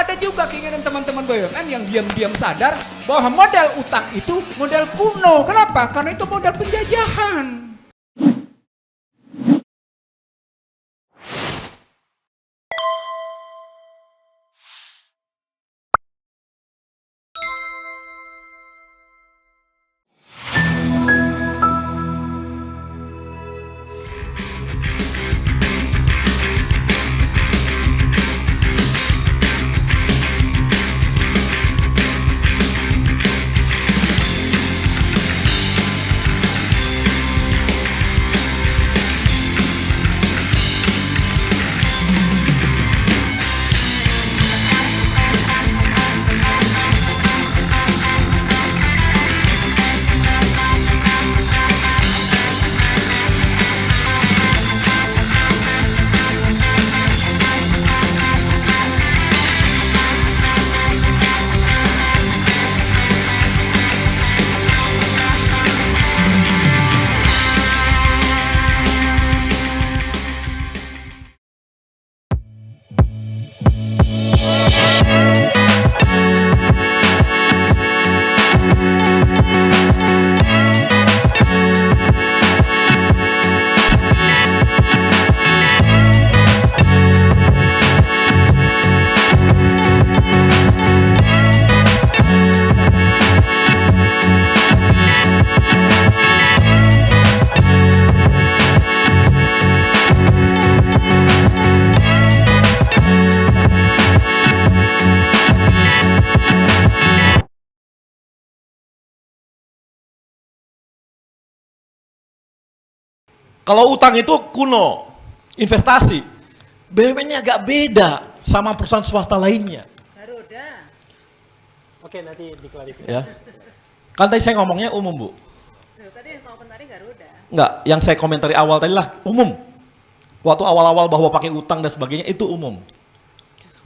ada juga keinginan teman-teman BUMN yang diam-diam sadar bahwa modal utang itu modal kuno. Kenapa? Karena itu modal penjajahan. Kalau utang itu kuno, investasi. BUMN-nya agak beda sama perusahaan swasta lainnya. Garuda. Oke, nanti diklarifikasi. Ya. Kan tadi saya ngomongnya umum, Bu. Tadi yang mau komentari Garuda. Enggak, yang saya komentari awal tadi lah umum. Waktu awal-awal bahwa pakai utang dan sebagainya itu umum.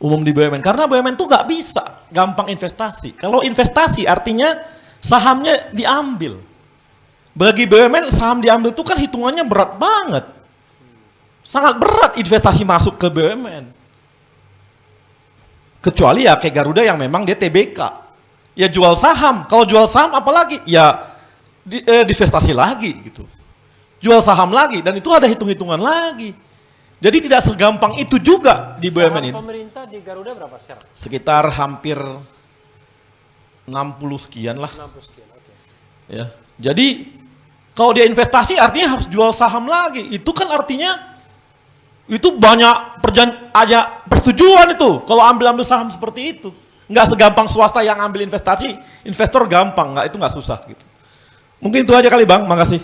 Umum di BUMN. Karena BUMN tuh nggak bisa gampang investasi. Kalau investasi artinya sahamnya diambil. Bagi BUMN saham diambil itu kan hitungannya berat banget. Sangat berat investasi masuk ke BUMN. Kecuali ya kayak Garuda yang memang dia TBK. Ya jual saham. Kalau jual saham apalagi? Ya divestasi lagi gitu. Jual saham lagi dan itu ada hitung-hitungan lagi. Jadi tidak segampang itu juga di BUMN ini. Saham pemerintah di Garuda berapa sekarang? Sekitar hampir 60 sekian lah. 60 sekian, oke. Ya. Jadi kalau dia investasi artinya harus jual saham lagi. Itu kan artinya itu banyak persetujuan itu kalau ambil saham seperti itu. Nggak segampang swasta yang ambil investasi, investor gampang, itu nggak susah gitu. Mungkin itu aja kali Bang, makasih.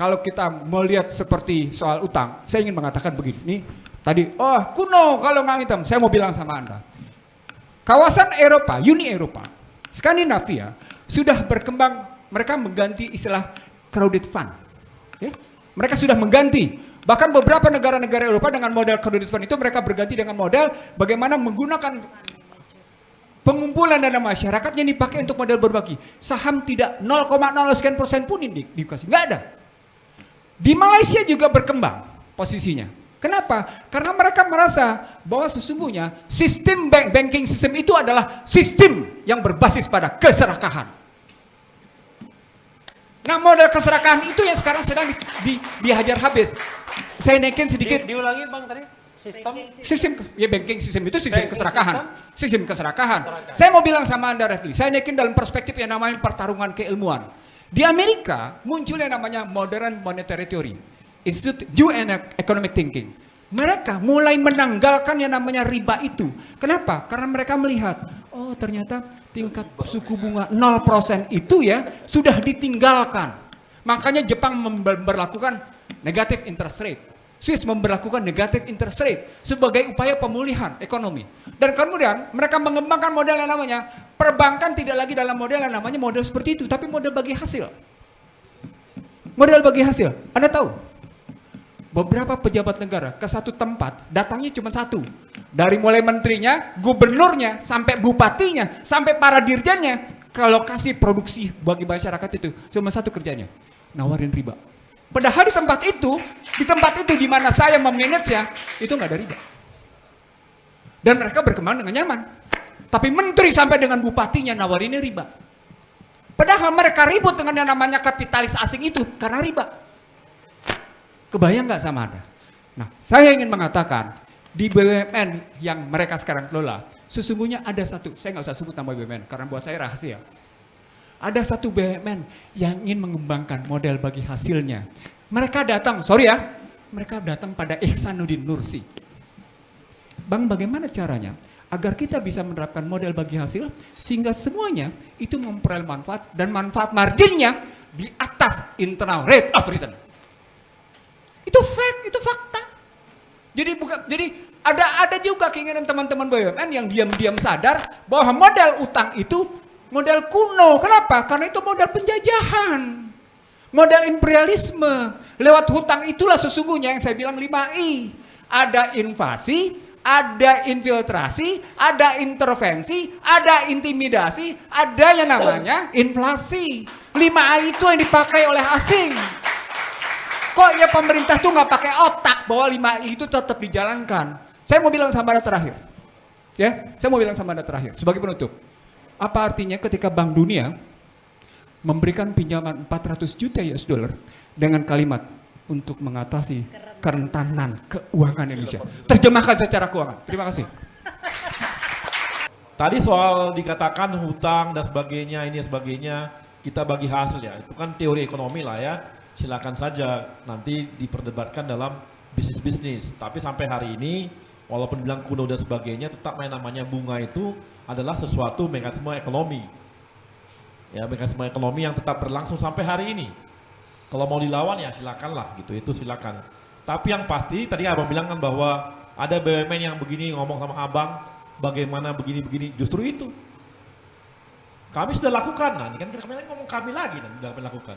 Kalau kita melihat seperti soal utang, saya ingin mengatakan begini. Nih, tadi, kuno kalau nggak hitam. Saya mau bilang sama Anda. Kawasan Eropa, Uni Eropa, Skandinavia, sudah berkembang, mereka mengganti istilah crowded fund. Okay? Mereka sudah mengganti. Bahkan beberapa negara-negara Eropa dengan model crowded fund itu mereka berganti dengan model bagaimana menggunakan pengumpulan dana masyarakat yang dipakai untuk model berbagi. Saham tidak 0,0 sekian% pun dikasih. Nggak ada. Di Malaysia juga berkembang posisinya. Kenapa? Karena mereka merasa bahwa sesungguhnya sistem banking system itu adalah sistem yang berbasis pada keserakahan. Nah model keserakahan itu yang sekarang sedang dihajar habis. Saya naikin sedikit. Diulangi Bang tadi, banking system itu sistem keserakahan. Sistem keserakahan. Saya mau bilang sama Anda Refli, saya naikin dalam perspektif yang namanya pertarungan keilmuan. Di Amerika muncul yang namanya Modern Monetary Theory, Institute New Economic Thinking. Mereka mulai menanggalkan yang namanya riba itu. Kenapa? Karena mereka melihat, oh ternyata tingkat suku bunga 0% itu ya sudah ditinggalkan. Makanya Jepang memberlakukan negative interest rate. Swiss memberlakukan negative interest rate sebagai upaya pemulihan ekonomi. Dan kemudian mereka mengembangkan model yang namanya perbankan tidak lagi dalam model yang namanya model seperti itu, tapi model bagi hasil. Model bagi hasil. Anda tahu? Beberapa pejabat negara ke satu tempat datangnya cuma satu. Dari mulai menterinya, gubernurnya, sampai bupatinya, sampai para dirjennya ke lokasi produksi bagi masyarakat itu cuma satu kerjanya, nawarin riba. Padahal di tempat itu di mana saya memanage-nya itu nggak ada riba. Dan mereka berkembang dengan nyaman. Tapi menteri sampai dengan bupatinya nawarinnya riba. Padahal mereka ribut dengan yang namanya kapitalis asing itu karena riba. Kebayang nggak sama Anda? Nah, saya ingin mengatakan di BUMN yang mereka sekarang kelola, sesungguhnya ada satu, saya nggak usah sebut nama BUMN karena buat saya rahasia. Ada satu BUMN yang ingin mengembangkan model bagi hasilnya. Mereka datang, mereka datang pada Ihsanuddin Nursi. Bang, bagaimana caranya agar kita bisa menerapkan model bagi hasil sehingga semuanya itu memperoleh manfaat dan manfaat marginnya di atas internal rate of return. Itu fact, itu fakta. Jadi ada juga keinginan teman-teman BUMN yang diam-diam sadar bahwa model utang itu model kuno. Kenapa? Karena itu model penjajahan. Model imperialisme. Lewat hutang itulah sesungguhnya yang saya bilang 5I. Ada invasi, ada infiltrasi, ada intervensi, ada intimidasi, ada yang namanya inflasi. 5I itu yang dipakai oleh asing. Kok ya pemerintah tuh nggak pakai otak bahwa 5I itu tetap dijalankan. Saya mau bilang sama Anda terakhir. Ya, saya mau bilang sama Anda terakhir sebagai penutup. Apa artinya ketika Bank Dunia memberikan pinjaman 400 juta US dollar dengan kalimat untuk mengatasi kerentanan keuangan Indonesia. Terjemahkan secara keuangan. Terima kasih. Tadi soal dikatakan hutang dan sebagainya, ini sebagainya, kita bagi hasil ya. Itu kan teori ekonomi lah ya. Silakan saja nanti diperdebatkan dalam bisnis-bisnis. Tapi sampai hari ini, walaupun bilang kuno dan sebagainya, tetap yang namanya bunga itu adalah sesuatu mekanisme ekonomi. Ya, mekanisme ekonomi yang tetap berlangsung sampai hari ini. Kalau mau dilawan ya silakanlah gitu, itu silakan. Tapi yang pasti tadi Abang bilang kan bahwa ada BUMN yang begini ngomong sama Abang, bagaimana begini-begini, justru itu. Kami sudah lakukan, nah ini kan kami lagi ngomong kami lagi, dan sudah kami lakukan.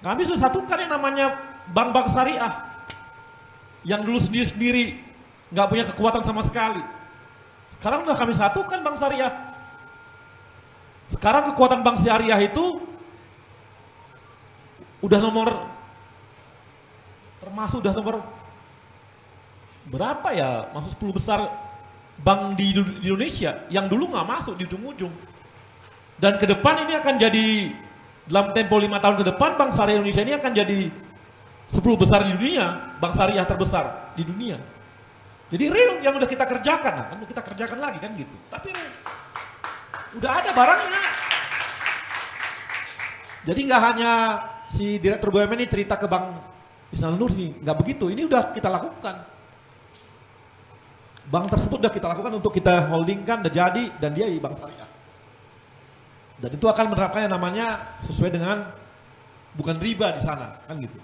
Kami sudah satukan yang namanya bank-bank syariah, yang dulu sendiri-sendiri, nggak punya kekuatan sama sekali. Sekarang sudah kami satukan bank syariah. Sekarang kekuatan bank syariah itu udah termasuk udah nomor berapa ya, masuk 10 besar bank di Indonesia yang dulu nggak masuk di ujung-ujung. Dan ke depan ini akan jadi, dalam tempo 5 tahun ke depan bank syariah Indonesia ini akan jadi 10 besar di dunia, bank syariah terbesar di dunia. Jadi real yang udah kita kerjakan, nah, kan kita kerjakan lagi kan gitu. Tapi real, udah ada barangnya. Jadi nggak hanya si direktur BUMN ini cerita ke Bank Ihsanuddin Nursi, nggak begitu. Ini udah kita lakukan. Bank tersebut udah kita lakukan untuk kita holdingkan, udah jadi, dan dia di bank syariah. Dan itu akan menerapkan yang namanya sesuai dengan bukan riba di sana, kan gitu.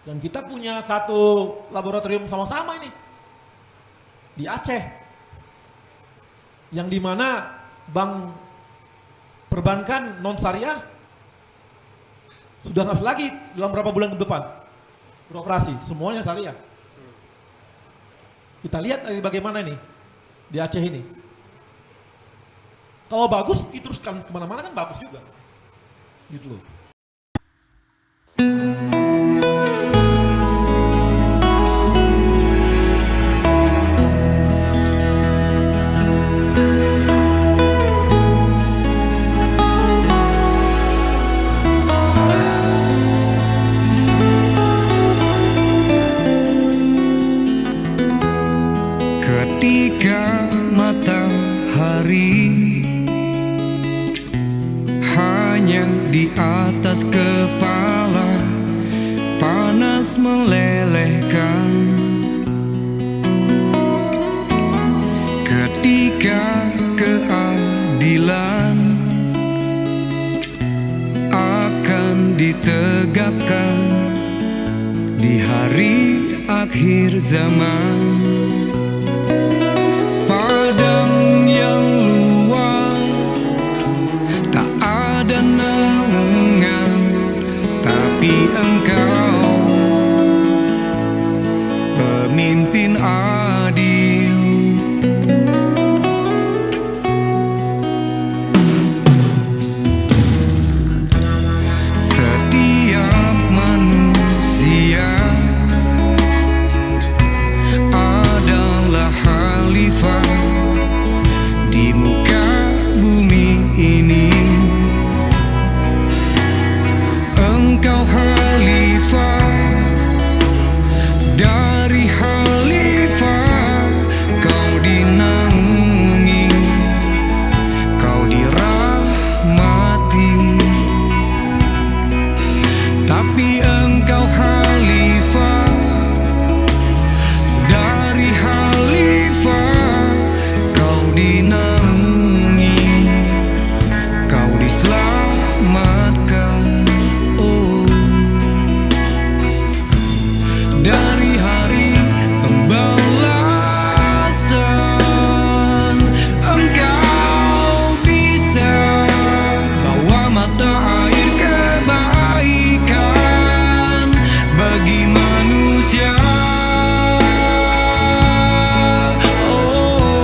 Dan kita punya satu laboratorium sama-sama ini di Aceh, yang dimana bank perbankan non syariah sudah nggak lagi dalam berapa bulan ke depan beroperasi, semuanya syariah. Kita lihat bagaimana ini di Aceh ini. Kalau bagus diteruskan kemana-mana kan bagus juga, gitu loh. Ketika matahari hanya di atas kepala, panas melelehkan. Ketika keadilan akan ditegakkan di hari akhir zaman, padang yang luas tak ada naungan, tapi engkau pemimpin adil. Setiap manusia ada dinaungi, kau diselamatkan. Oh, dari hari pembalasan engkau bisa bawa mata air kebaikan bagi manusia. Oh,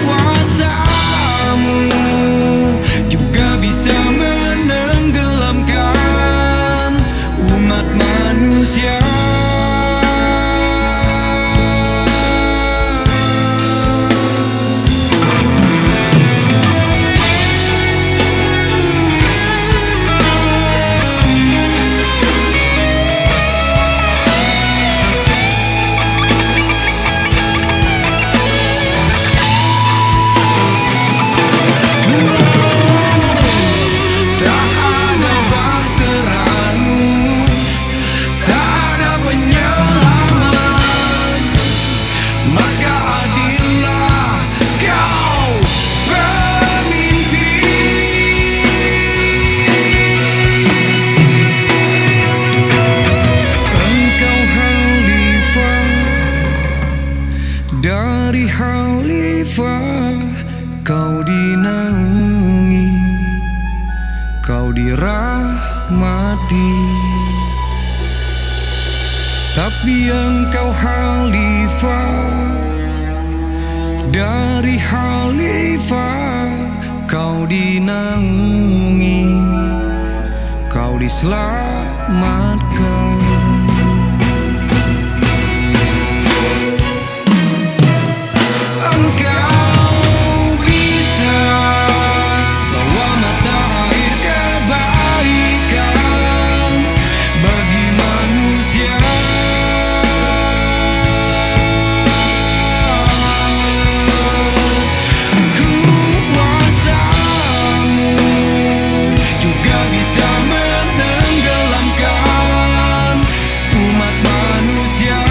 kuasamu juga bisa menenggelamkan umat manusia. Tak ada bahteramu, tak ada penyelamat, maka adillah kau pemimpin. Engkau khalifah dari khalifah, kau dinaungi, kau dirahmati. Tapi engkau khalifah dari khalifah, kau dinaungi, kau diselamatkan. Engkau bisa bawa mata air kebaikan bagi manusia. Kuasamu juga bisa menenggelamkan umat manusia.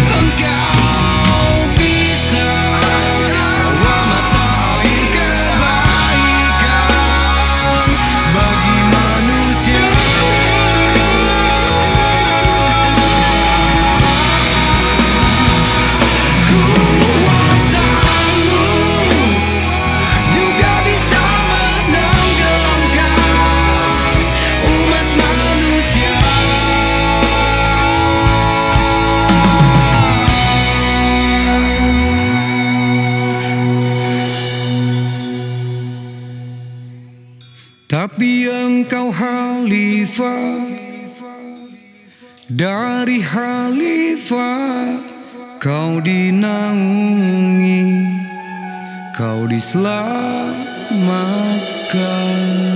Engkau bisa bawa mata air kebaikan bagi manusia. Kuasamu juga bisa menenggelamkan umat manusia. Tapi engkau khalifah dari khalifah, kau dinaungi, kau diselamatkan.